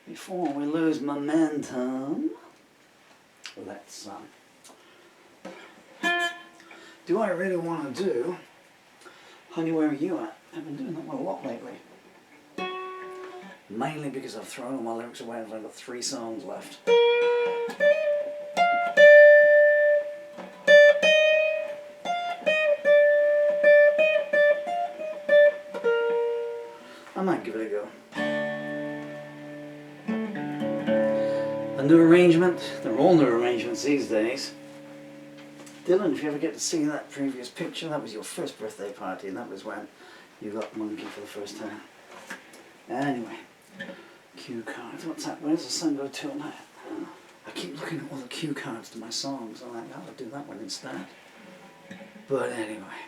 before we lose momentum, let's do what I really want to do. Honey, where are you at? I've been doing that one a lot lately. Mainly because I've thrown all my lyrics away and I've got 3 songs left. I might give it a go. A new arrangement. They're all new arrangements these days. Dylan, if you ever get to see that previous picture, that was your first birthday party, and that was when you got Monkey for the first time. Anyway, cue cards. What's that? Where's the sun go to now? I keep looking at all the cue cards to my songs. I'm like, I'll do that one instead. But anyway.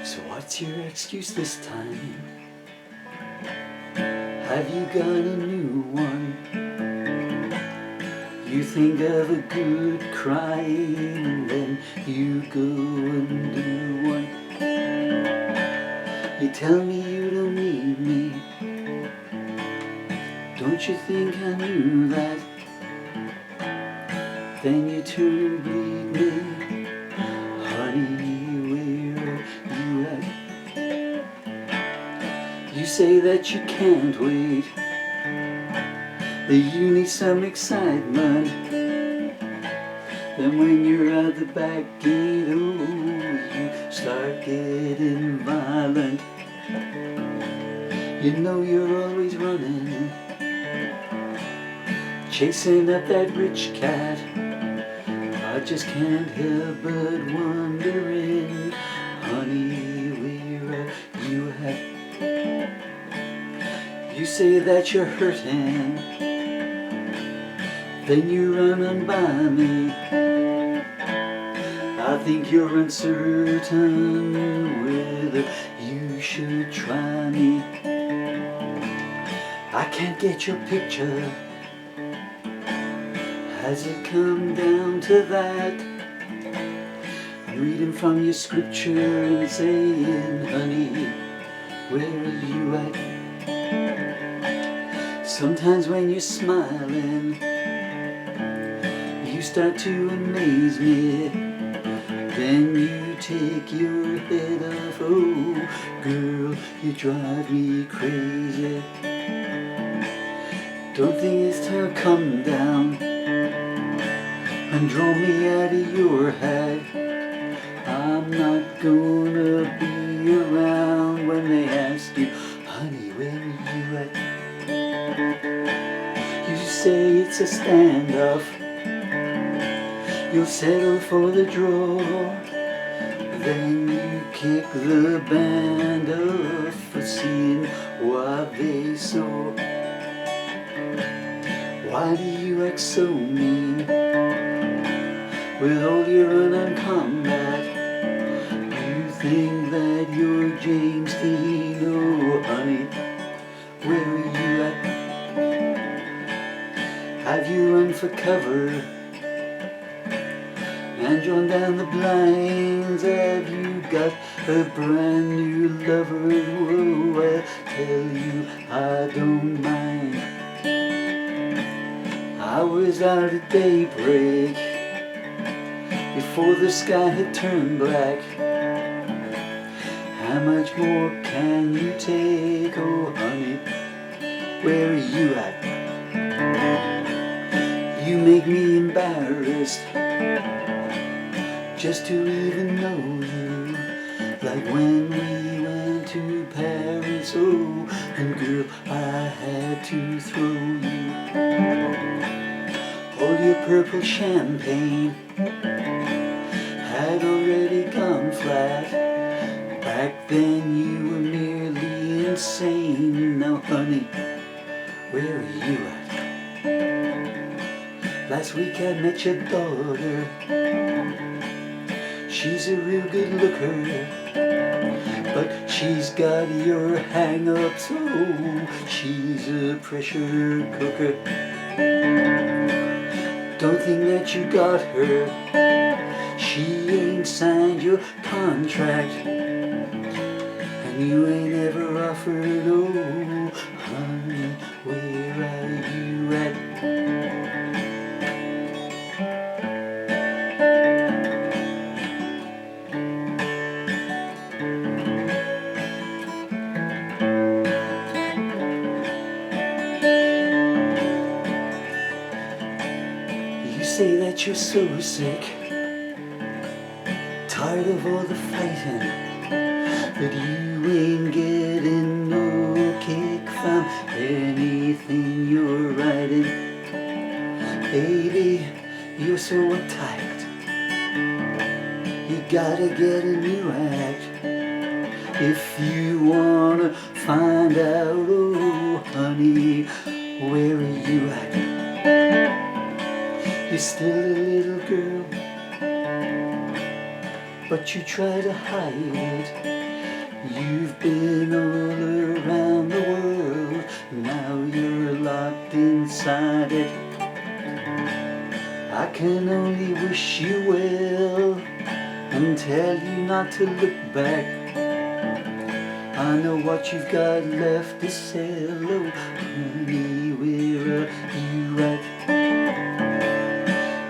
So what's your excuse this time? Have you got a new one? You think of a good cry and then you go and do one. You tell me you don't need me. Don't you think I knew that? Then you turn and bleed me. Honey, where are you at? You say that you can't wait, that you need some excitement. Then when you're at the back gate, oh, you start getting violent. You know you're always running, chasing up that rich cat. I just can't help but wondering, honey, where are you at? You say that you're hurting, then you run on by me. I think you're uncertain whether you should try me. I can't get your picture. Has it come down to that? Reading from your scripture and saying, honey, where are you at? Sometimes when you're smiling, you start to amaze me. Then you take your head off, oh girl, you drive me crazy. Don't think it's time to come down and draw me out of your head. I'm not gonna be around when they ask you, honey, where are you at? You say it's a standoff, you'll settle for the draw. Then you kick the band off for seeing what they saw. Why do you act so mean with all your run-on combat? You think that you're James Dean, oh honey, where are you at? Have you run for cover and drawn down the blinds? Have you got a brand new lover? Oh, I tell you I don't mind. I was out at daybreak before the sky had turned black. How much more can you take, oh honey, where are you at? You make me embarrassed just to even know you. Like when we went to Paris, oh, and girl, I had to throw you. All your purple champagne had already gone flat. Back then you were nearly insane. Now honey, where are you at? Last week I met your daughter. She's a real good looker, but she's got your hang-ups. Oh, she's a pressure cooker. Don't think that you got her. She ain't signed your contract, and you ain't ever offered. Oh, honey, where are you at? You say that you're so sick, tired of all the fighting, but you ain't getting no kick from anything you're writing. Baby, you're so uptight, you gotta get a new act. If you wanna find out, oh honey, where are you at? You're still a little girl, but you try to hide it. You've been all around the world, now you're locked inside it. I can only wish you well and tell you not to look back. I know what you've got left to sell. Oh honey, where are you at?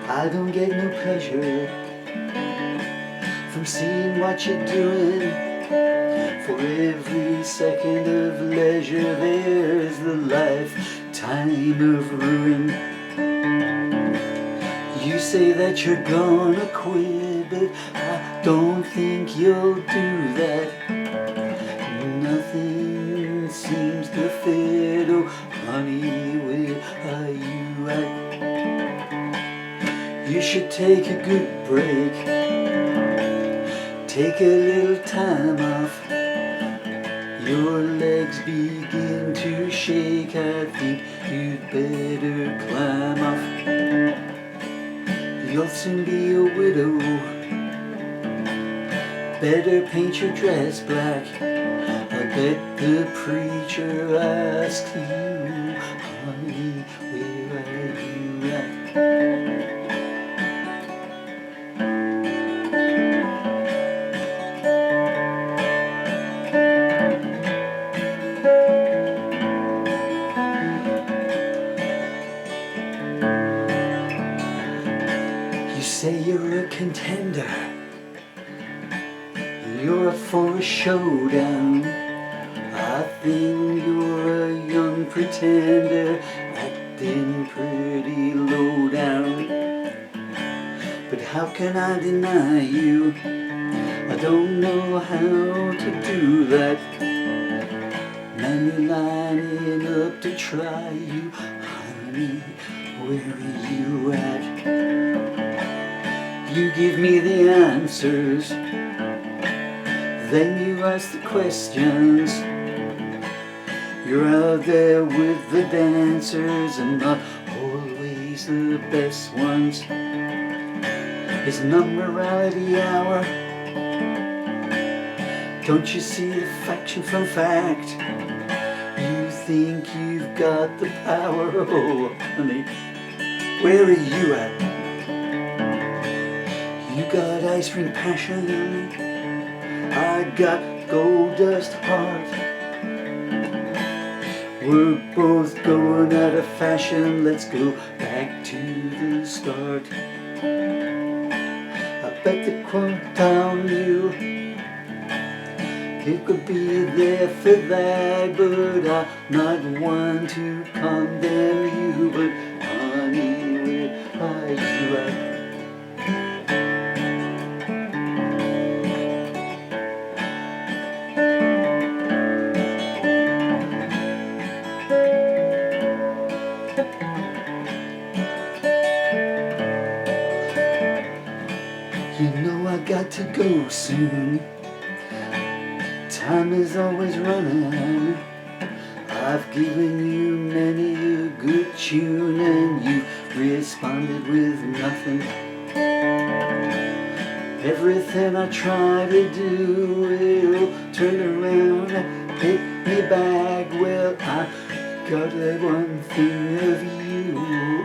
I don't get no pleasure from seeing what you're doing. For every second of leisure there's the lifetime of ruin. You say that you're gonna quit, but I don't think you'll do that. Nothing seems to fit. Oh honey, where are you at? You should take a good break, take a little time off. Your legs begin to shake, I think you'd better climb off. You'll soon be a widow, better paint your dress black. I bet the preacher asks you, honey, where are you at? You say you're a contender, you're up for a showdown. I think you're a young pretender, acting pretty low down. But how can I deny you? I don't know how to do that. Man, you're lining up to try you. Honey, where are you at? You give me the answers, then you ask the questions. You're out there with the dancers and not always the best ones. It's non-morality hour. Don't you see the faction from fact? You think you've got the power. Oh honey, where are you at? You got ice cream passion, I got gold dust heart. We're both going out of fashion, let's go back to the start. I bet the quote on you, it could be there for that, but I'm not one to condemn you. But honey, where are you at? You know I got to go soon, time is always running. I've given you many a good tune and you responded with nothing. Everything I try to do will turn around and hit me back. Well, I got that one thing of you,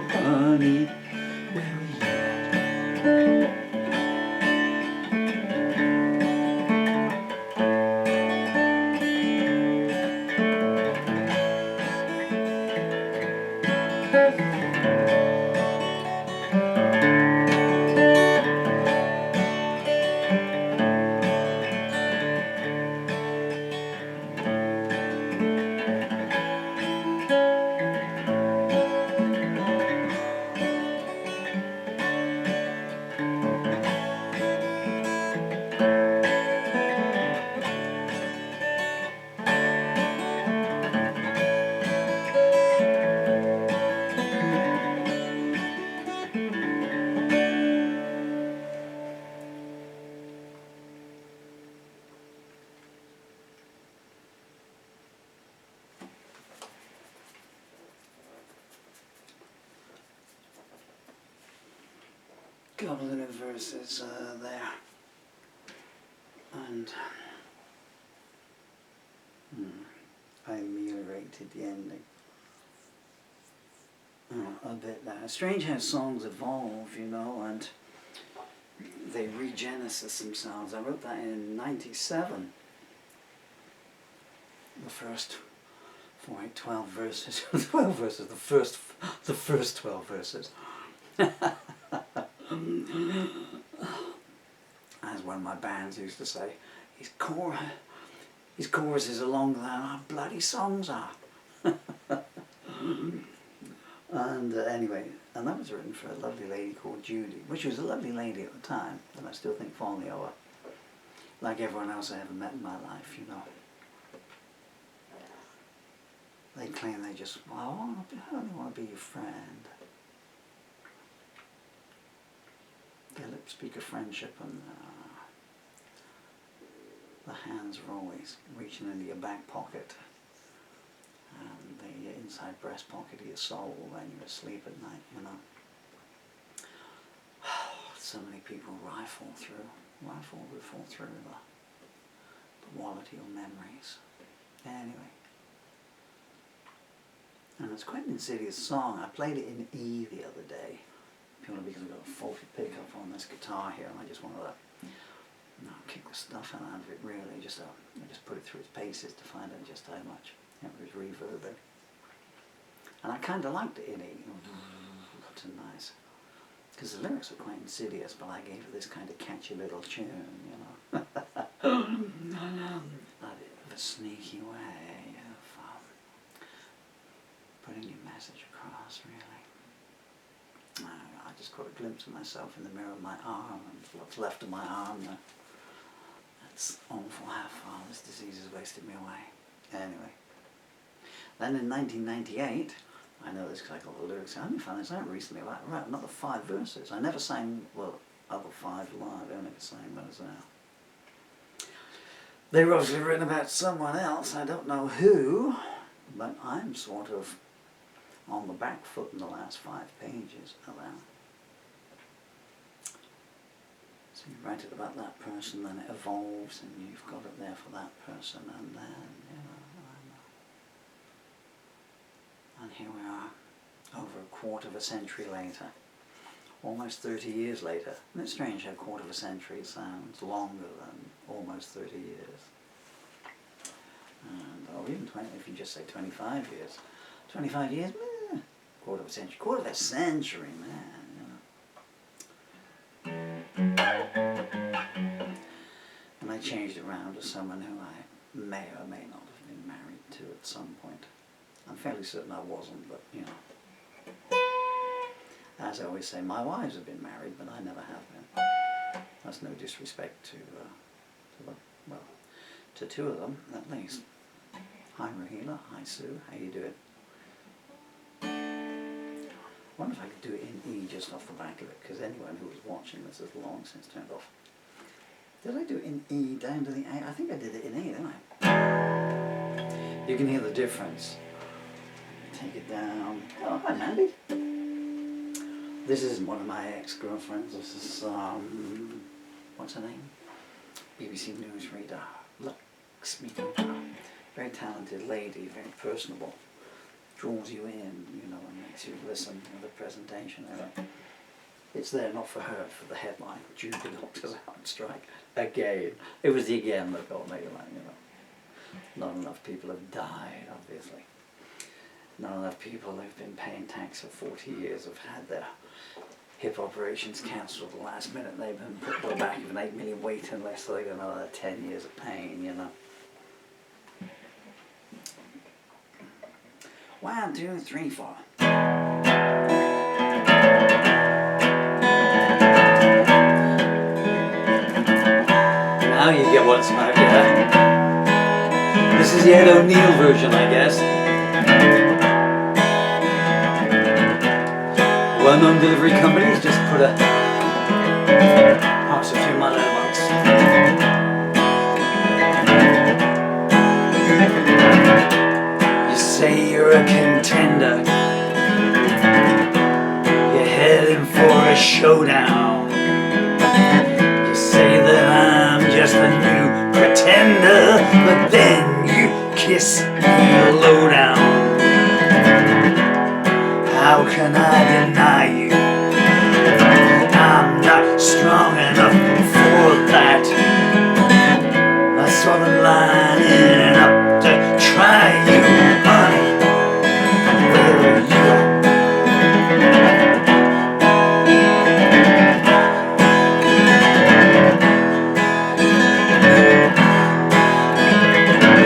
honey. Couple of little verses there, and I ameliorated the ending a bit there. Strange how songs evolve, you know, and they regenesis themselves. I wrote that in '97. The first 12 verses, 12 verses, the first 12 verses. As one of my bands used to say, his choruses are longer than our bloody songs are. And anyway, and that was written for a lovely lady called Judy, which was a lovely lady at the time, and I still think fondly of her. Like everyone else I ever met in my life, you know. They claim they just, well, I only want to be your friend. Their lips speak of friendship, and the hands are always reaching into your back pocket and the inside breast pocket of your soul when you're asleep at night, you know. So many people rifle through the wallet of your memories. Anyway. And it's quite an insidious song. I played it in E the other day, purely because I've got a faulty pickup on this guitar here, and I just wanted to kick the stuff out of it, really. I just put it through its paces to find out just how much it was reverbing. And I kind of liked it in E. It's nice. Because the lyrics are quite insidious, but I gave it this kind of catchy little tune, you know. A sneaky way of putting your message across, really. I just caught a glimpse of myself in the mirror of my arm, and what's left of my arm. That's awful how far this disease has wasted me away. Anyway. Then in 1998, I know this because I got the lyrics. I only found this out recently. I wrote another 5 verses. I never sang, well, other 5 live. I only ever sang those out. They were obviously written about someone else. I don't know who, but I'm sort of on the back foot in the last 5 pages of that. So you write it about that person, then it evolves, and you've got it there for that person, and then, you know, and here we are, over a quarter of a century later, almost 30 years later. Isn't it strange how a quarter of a century sounds longer than almost 30 years? And, or even 20, if you just say 25 years. 25 years, quarter of a century, man, you know. And I changed it around to someone who I may or may not have been married to at some point. I'm fairly certain I wasn't, but, you know. As I always say, my wives have been married, but I never have been. That's no disrespect to them. Well, to 2 of them, at least. Hi, Rahila. Hi, Sue. How you doing? I wonder if I could do it in E just off the back of it, because anyone who was watching this has long since turned off. Did I do it in E down to the A? I think I did it in E, didn't I? You can hear the difference. Take it down. Oh, hi, Mandy. This isn't one of my ex-girlfriends. This is, what's her name? BBC newsreader. Lakshmita. Very talented lady, very personable. Draws you in, you know, and makes you listen to the presentation. It's there not for her, for the headline. Judy Doctors out on strike. Again. It was the again that got me, like, you know. Not enough people have died, obviously. None of the people who've been paying tax for 40 years have had their hip operations cancelled at the last minute. They've been put to the back of an 8 million waiting list, so they got another 10 years of pain, you know. 1, 2, 3, 4. Now you get what's about, yeah. This is the Ed O'Neill version, I guess. Well-known delivery companies just put a parts a few money in a box. You say you're a contender, you're heading for a showdown. You say that I'm just a new pretender, but then you kiss me low down. How can I deny you? I'm not strong enough for that. I saw them lining up to try you, honey. Where are you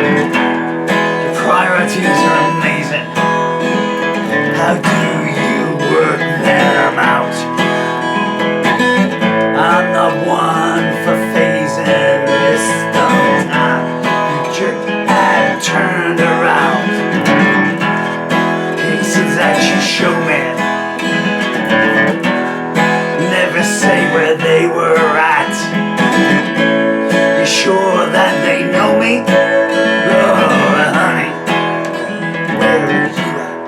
Your priorities are amazing. How do you work them out? I'm not one for phasing this stuff now. You jerk and turned around. Cases that you show me never say where they were at. You sure that they know me? Oh, honey, where are you at?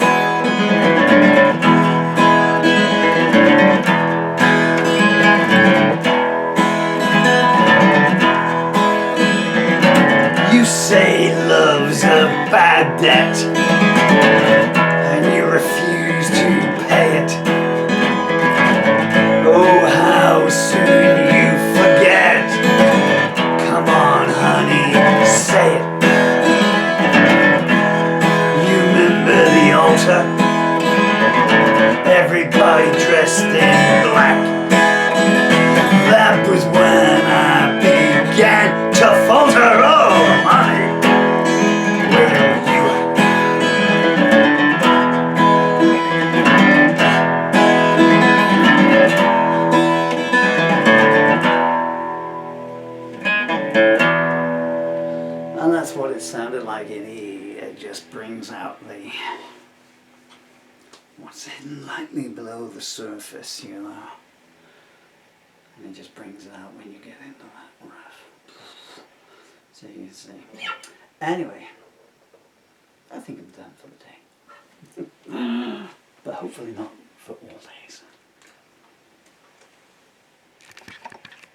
You say love's a bad debt, and you refuse to pay it. Oh, how soon you forget. Come on, honey, say it. You remember the altar? Everybody dressed in black. That was when I began to falter. Oh, honey, where are you And that's what it sounded like in E. It just brings out the what's hidden lightly below the surface, you know. And it just brings it out when you get into that riff. So you see. Anyway, I think I'm done for the day. But hopefully not for all days.